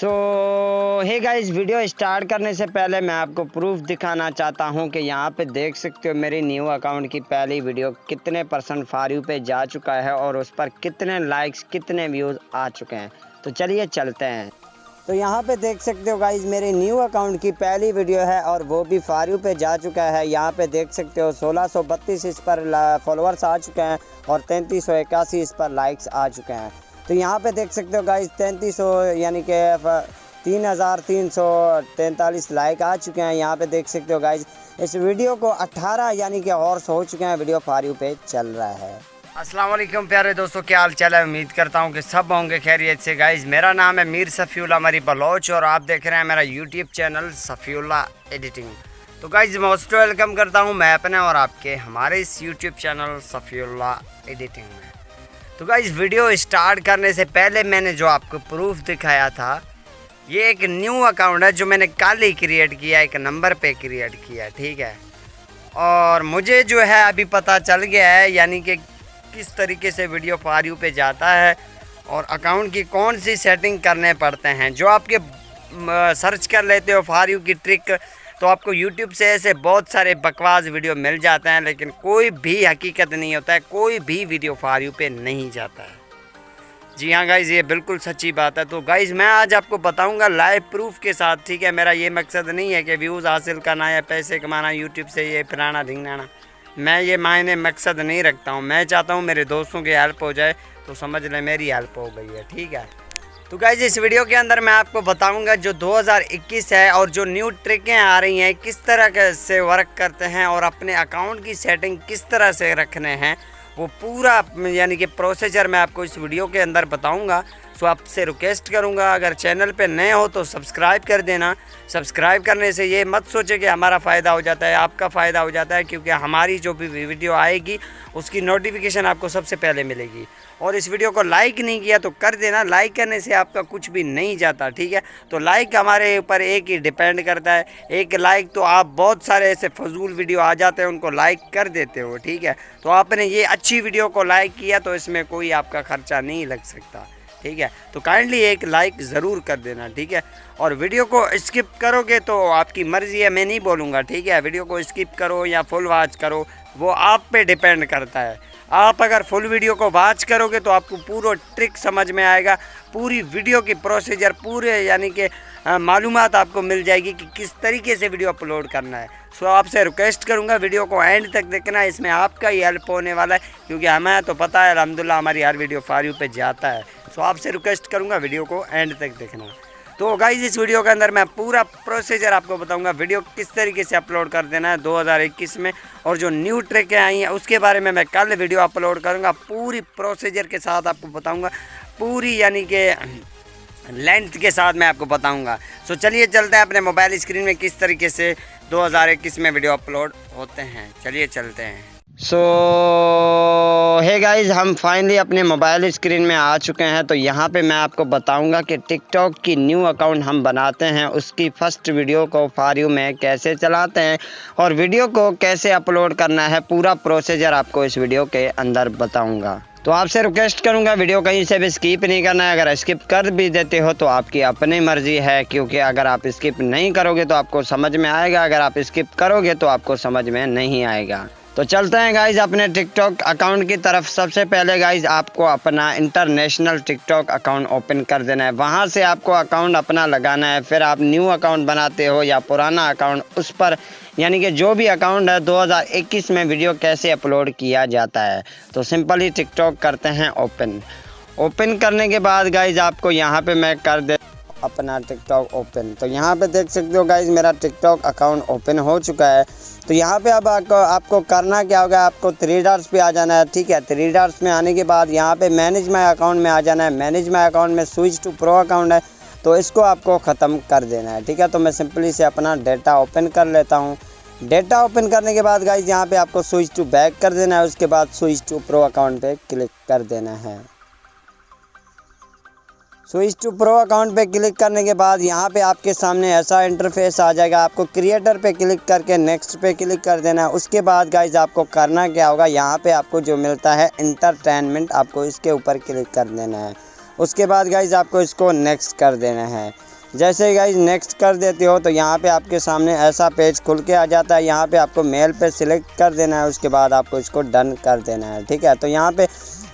Hey guys, video start करने से पहले मैं आपको प्रूफ दिखाना चाहता हूं कि यहाँ पे देख सकते हो मेरी न्यू अकाउंट की पहली वीडियो कितने % फॉर यू पे जा चुका है और उस पर कितने लाइक्स कितने व्यूज़ आ चुके हैं। तो चलिए चलते हैं। तो यहाँ पे देख सकते हो गाइस, मेरे न्यू अकाउंट की पहली वीडियो है और वो भी फॉर यू पे जा चुका है। यहाँ पे देख सकते हो 1632 इस पर फॉलोअर्स आ चुके हैं और 3381 इस पर लाइक्स आ चुके हैं। तो यहाँ पे देख सकते हो गाइस 3300 यानी कि 3343 लाइक आ चुके हैं। यहाँ पे देख सकते हो गाइस इस वीडियो को 18 यानी कि हॉर्स हो चुके हैं। वीडियो फॉर यू पे चल रहा है। अस्सलाम वालेकुम प्यारे दोस्तों, क्या हाल चाल है। उम्मीद करता हूँ कि सब होंगे खैरियत से। गाइस मेरा नाम है मीर सफ़ीउल्लाह मरी बलोच और आप देख रहे हैं मेरा यूट्यूब चैनल सफ़ीउल्लाह एडिटिंग। तो गाइस मोस्ट वेलकम करता हूँ मैं अपने और आपके हमारे इस यूट्यूब चैनल सफ़ीउल्लाह एडिटिंग में। तो गाइस वीडियो स्टार्ट करने से पहले मैंने जो आपको प्रूफ दिखाया था, ये एक न्यू अकाउंट है जो मैंने कल ही क्रिएट किया, एक नंबर पे क्रिएट किया, ठीक है। और मुझे जो है अभी पता चल गया है यानी कि किस तरीके से वीडियो फॉर यू पे जाता है और अकाउंट की कौन सी सेटिंग करने पड़ते हैं। जो आपके सर्च कर लेते हो फॉर यू की ट्रिक, तो आपको YouTube से ऐसे बहुत सारे बकवास वीडियो मिल जाते हैं, लेकिन कोई भी हकीकत नहीं होता है, कोई भी वीडियो फॉर यू पे नहीं जाता है। जी हाँ गाइज़, ये बिल्कुल सच्ची बात है। तो गाइज़ मैं आज आपको बताऊंगा लाइव प्रूफ के साथ, ठीक है। मेरा ये मकसद नहीं है कि व्यूज़ हासिल करना या पैसे कमाना यूट्यूब से, ये फलाना ढिंगाना, मैं ये मायने मकसद नहीं रखता हूँ। मैं चाहता हूँ मेरे दोस्तों की हेल्प हो जाए, तो समझ लें मेरी हेल्प हो गई है, ठीक है। तो गाइज इस वीडियो के अंदर मैं आपको बताऊंगा जो 2021 है और जो न्यू ट्रिकें आ रही हैं किस तरह से वर्क करते हैं और अपने अकाउंट की सेटिंग किस तरह से रखने हैं, वो पूरा यानी कि प्रोसीजर मैं आपको इस वीडियो के अंदर बताऊंगा। सो आपसे रिक्वेस्ट करूंगा अगर चैनल पे नए हो तो सब्सक्राइब कर देना। सब्सक्राइब करने से ये मत सोचे कि हमारा फ़ायदा हो जाता है, आपका फ़ायदा हो जाता है, क्योंकि हमारी जो भी वीडियो आएगी उसकी नोटिफिकेशन आपको सबसे पहले मिलेगी। और इस वीडियो को लाइक नहीं किया तो कर देना, लाइक करने से आपका कुछ भी नहीं जाता, ठीक है। तो लाइक हमारे ऊपर एक ही डिपेंड करता है, एक लाइक तो आप बहुत सारे ऐसे फजूल वीडियो आ जाते हैं उनको लाइक कर देते हो, ठीक है। तो आपने ये अच्छी वीडियो को लाइक किया तो इसमें कोई आपका ख़र्चा नहीं लग सकता, ठीक है। तो काइंडली एक लाइक ज़रूर कर देना, ठीक है। और वीडियो को स्किप करोगे तो आपकी मर्ज़ी है, मैं नहीं बोलूँगा, ठीक है। वीडियो को स्किप करो या फुल वॉच करो वो आप पे डिपेंड करता है। आप अगर फुल वीडियो को वॉच करोगे तो आपको पूरा ट्रिक समझ में आएगा, पूरी वीडियो की प्रोसीजर पूरे यानी कि मालूमात आपको मिल जाएगी कि किस तरीके से वीडियो अपलोड करना है। सो आपसे रिक्वेस्ट करूंगा वीडियो को एंड तक देखना, इसमें आपका ही हेल्प होने वाला है, क्योंकि हमें तो पता है अल्हम्दुलिल्लाह हमारी हर वीडियो फॉर यू पे जाता है। सो आपसे रिक्वेस्ट करूंगा वीडियो को एंड तक देखना। तो गाइज इस वीडियो के अंदर मैं पूरा प्रोसीजर आपको बताऊंगा, वीडियो किस तरीके से अपलोड कर देना है 2021 में, और जो न्यू ट्रिकें आई हैं उसके बारे में मैं कल वीडियो अपलोड करूंगा। पूरी प्रोसीजर के साथ आपको बताऊंगा, पूरी यानी कि लेंथ के साथ मैं आपको बताऊंगा। सो चलिए चलते हैं अपने मोबाइल स्क्रीन में किस तरीके से 2021 में वीडियो अपलोड होते हैं। चलिए चलते हैं। हे गाइज़, हम फाइनली अपने मोबाइल स्क्रीन में आ चुके हैं। तो यहाँ पे मैं आपको बताऊंगा कि टिकटॉक की न्यू अकाउंट हम बनाते हैं, उसकी फ़र्स्ट वीडियो को फॉर यू में कैसे चलाते हैं और वीडियो को कैसे अपलोड करना है, पूरा प्रोसीजर आपको इस वीडियो के अंदर बताऊंगा। तो आपसे रिक्वेस्ट करूंगा वीडियो कहीं से भी स्किप नहीं करना है। अगर स्किप कर भी देते हो तो आपकी अपनी मर्ज़ी है, क्योंकि अगर आप स्किप नहीं करोगे तो आपको समझ में आएगा, अगर आप स्किप करोगे तो आपको समझ में नहीं आएगा। तो चलते हैं गाइज अपने टिकटॉक अकाउंट की तरफ। सबसे पहले गाइज आपको अपना इंटरनेशनल टिकटॉक अकाउंट ओपन कर देना है, वहां से आपको अकाउंट अपना लगाना है। फिर आप न्यू अकाउंट बनाते हो या पुराना अकाउंट, उस पर यानी कि जो भी अकाउंट है 2021 में वीडियो कैसे अपलोड किया जाता है, तो सिंपली टिकटॉक करते हैं ओपन करने के बाद गाइज आपको यहाँ पे मैं कर दे अपना टिकटॉक ओपन। तो यहाँ पे देख सकते हो गाइज मेरा टिकटॉक अकाउंट ओपन हो चुका है। तो यहाँ पे अब आपको करना क्या होगा, आपको 3 डॉट्स पे आ जाना है, ठीक है। 3 डॉट्स में आने के बाद यहाँ पे मैनेज माय अकाउंट में आ जाना है। मैनेज माय अकाउंट में स्विच टू प्रो अकाउंट है, तो इसको आपको ख़त्म कर देना है, ठीक है। तो मैं सिंपली से अपना डेटा ओपन कर लेता हूँ। डेटा ओपन करने के बाद गाइज यहाँ पे आपको स्विच टू बैक कर देना है, उसके बाद स्विच टू प्रो अकाउंट पे क्लिक कर देना है। स्विच टू प्रो अकाउंट पे क्लिक करने के बाद यहाँ पे आपके सामने ऐसा इंटरफेस आ जाएगा। आपको क्रिएटर पे क्लिक करके नेक्स्ट पे क्लिक कर देना है। उसके बाद गाइज आपको करना क्या होगा, यहाँ पे आपको जो मिलता है एंटरटेनमेंट, आपको इसके ऊपर क्लिक कर देना है। उसके बाद गाइज आपको इसको नेक्स्ट कर देना है। जैसे ही गाइज नेक्स्ट कर देते हो तो यहाँ पे आपके सामने ऐसा पेज खुल के आ जाता है। यहाँ पे आपको मेल पे सिलेक्ट कर देना है, उसके बाद आपको इसको डन कर देना है। ठीक है, तो यहाँ पे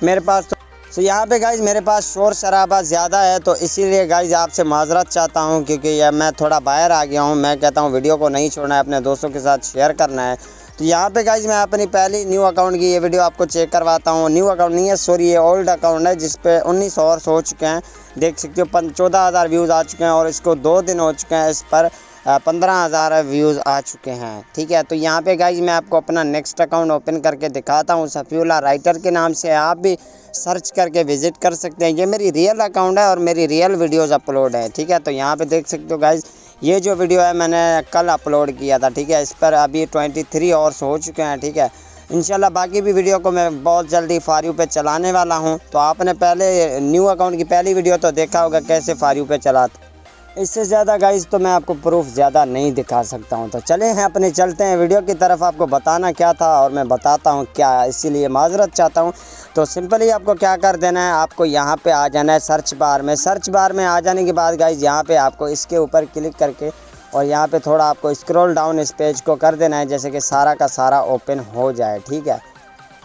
मेरे पास तो यहाँ पे गाइज मेरे पास शोर शराबा ज़्यादा है, तो इसीलिए गाइज आपसे माजरत चाहता हूँ, क्योंकि यह मैं थोड़ा बाहर आ गया हूँ। मैं कहता हूँ वीडियो को नहीं छोड़ना है, अपने दोस्तों के साथ शेयर करना है। तो यहाँ पे गाइज मैं अपनी पहली न्यू अकाउंट की ये वीडियो आपको चेक करवाता हूँ। न्यू अकाउंट नहीं है, सॉरी, ये ओल्ड अकाउंट है जिस पे 19 आवर्स हो चुके हैं। देख सकते हो 14,000 व्यूज़ आ चुके हैं और इसको 2 दिन हो चुके हैं, इस पर 15,000 व्यूज़ आ चुके हैं। ठीक है, तो यहाँ पे गाइज मैं आपको अपना नेक्स्ट अकाउंट ओपन करके दिखाता हूँ। सफ़ीउल्लाह राइटर के नाम से आप भी सर्च करके विज़िट कर सकते हैं। ये मेरी रियल अकाउंट है और मेरी रियल वीडियोज़ अपलोड है। ठीक है, तो यहाँ पे देख सकते हो गाइज, ये जो वीडियो है मैंने कल अपलोड किया था। ठीक है, इस पर अभी 23 आवर्स हो चुके हैं। ठीक है, इंशाल्लाह बाकी भी वीडियो को मैं बहुत जल्दी फॉर यू पे चलाने वाला हूं। तो आपने पहले न्यू अकाउंट की पहली वीडियो तो देखा होगा कैसे फॉर यू पे चलाते। इससे ज़्यादा गाइज तो मैं आपको प्रूफ ज़्यादा नहीं दिखा सकता हूं। तो चले हैं अपने चलते हैं वीडियो की तरफ। आपको बताना क्या था और मैं बताता हूं क्या, इसीलिए माजरत चाहता हूं। तो सिंपली आपको क्या कर देना है, आपको यहाँ पे आ जाना है सर्च बार में। सर्च बार में आ जाने के बाद गाइज यहाँ पे आपको इसके ऊपर क्लिक करके और यहाँ पे थोड़ा आपको स्क्रॉल डाउन इस पेज को कर देना है, जैसे कि सारा का सारा ओपन हो जाए। ठीक है,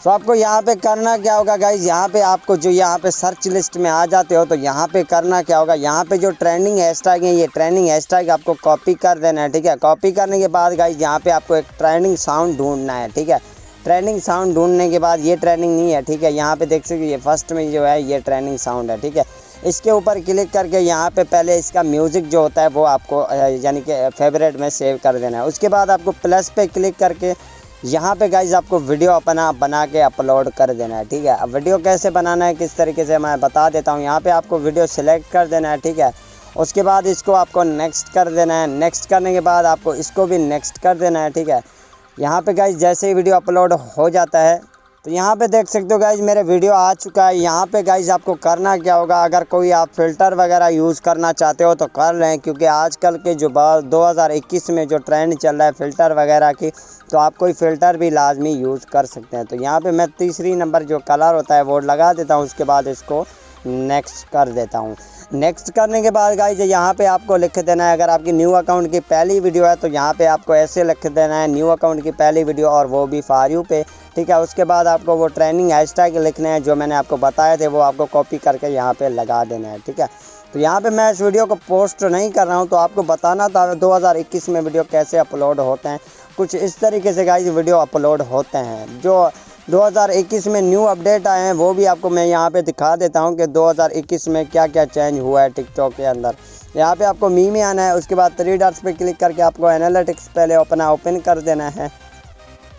तो आपको यहाँ पे करना क्या होगा गाइज, यहाँ पे आपको जो यहाँ पे सर्च लिस्ट में आ जाते हो तो यहाँ पे करना क्या होगा, यहाँ पे जो ट्रेंडिंग हैशटैग है ये ट्रेंडिंग हैशटैग आपको कॉपी कर देना है। ठीक है, कॉपी करने के बाद गाइज यहाँ पे आपको एक ट्रेंडिंग साउंड ढूंढना है। ठीक है, ट्रेंडिंग साउंड ढूंढने के बाद ये ट्रेंडिंग नहीं है। ठीक है, यहाँ पे देख सकते ये फर्स्ट में जो है ये ट्रेंडिंग साउंड है। ठीक है, इसके ऊपर क्लिक करके यहाँ पे पहले इसका म्यूज़िक जो होता है वो आपको यानी कि फेवरेट में सेव कर देना है। उसके बाद आपको प्लस पे क्लिक करके यहाँ पे गाइज आपको वीडियो अपना बना के अपलोड कर देना है। ठीक है, अब वीडियो कैसे बनाना है किस तरीके से मैं बता देता हूँ। यहाँ पे आपको वीडियो सिलेक्ट कर देना है। ठीक है, उसके बाद इसको आपको नेक्स्ट कर देना है। नेक्स्ट करने के बाद आपको इसको भी नेक्स्ट कर देना है। ठीक है, यहाँ पे गाइज जैसे ही वीडियो अपलोड हो जाता है तो यहाँ पे देख सकते हो गाइज मेरे वीडियो आ चुका है। यहाँ पे गाइज आपको करना क्या होगा, अगर कोई आप फ़िल्टर वगैरह यूज़ करना चाहते हो तो कर लें, क्योंकि आजकल के जो 2021 में जो ट्रेंड चल रहा है फ़िल्टर वगैरह की, तो आप कोई फ़िल्टर भी लाजमी यूज़ कर सकते हैं। तो यहाँ पे मैं तीसरी नंबर जो कलर होता है वो लगा देता हूँ, उसके बाद इसको नेक्स्ट कर देता हूँ। नेक्स्ट करने के बाद गाइज यहाँ पे आपको लिख देना है, अगर आपकी न्यू अकाउंट की पहली वीडियो है तो यहाँ पे आपको ऐसे लिख देना है न्यू अकाउंट की पहली वीडियो और वो भी फॉर यू पे। ठीक है, उसके बाद आपको वो ट्रेंडिंग हैशटैग लिखने हैं जो मैंने आपको बताए थे, वो आपको कॉपी करके यहाँ पे लगा देना है। ठीक है, तो यहाँ पे मैं इस वीडियो को पोस्ट नहीं कर रहा हूँ, तो आपको बताना था 2021 में वीडियो कैसे अपलोड होते हैं। कुछ इस तरीके से गाइज वीडियो अपलोड होते हैं। जो 2021 में न्यू अपडेट आए हैं वो भी आपको मैं यहाँ पे दिखा देता हूँ कि 2021 में क्या क्या चेंज हुआ है टिकटॉक के अंदर। यहाँ पे आपको मी में आना है, उसके बाद 3 डॉट्स पे क्लिक करके आपको एनालिटिक्स पहले अपना ओपन कर देना है।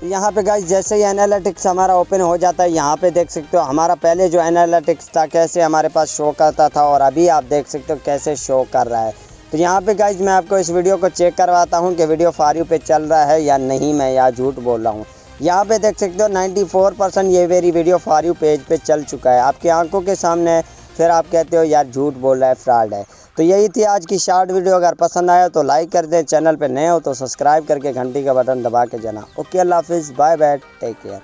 यहाँ पे गाइज जैसे ही एनालिटिक्स हमारा ओपन हो जाता है, यहाँ पे देख सकते हो हमारा पहले जो एनालिटिक्स था कैसे हमारे पास शो करता था और अभी आप देख सकते हो कैसे शो कर रहा है। तो यहाँ पे गाइज मैं आपको इस वीडियो को चेक करवाता हूँ कि वीडियो फॉर यू पे चल रहा है या नहीं, मैं या झूठ बोल रहा हूँ। यहाँ पे देख सकते हो 94% ये मेरी वीडियो फॉर यू पेज पे चल चुका है, आपकी आंखों के सामने। फिर आप कहते हो यार झूठ बोल रहा है, फ्रॉड है। तो यही थी आज की शॉर्ट वीडियो। अगर पसंद आया तो लाइक कर दें, चैनल पे नए हो तो सब्सक्राइब करके घंटी का बटन दबा के जाना। ओके, अल्लाह हाफिज़, बाय बाय, टेक केयर।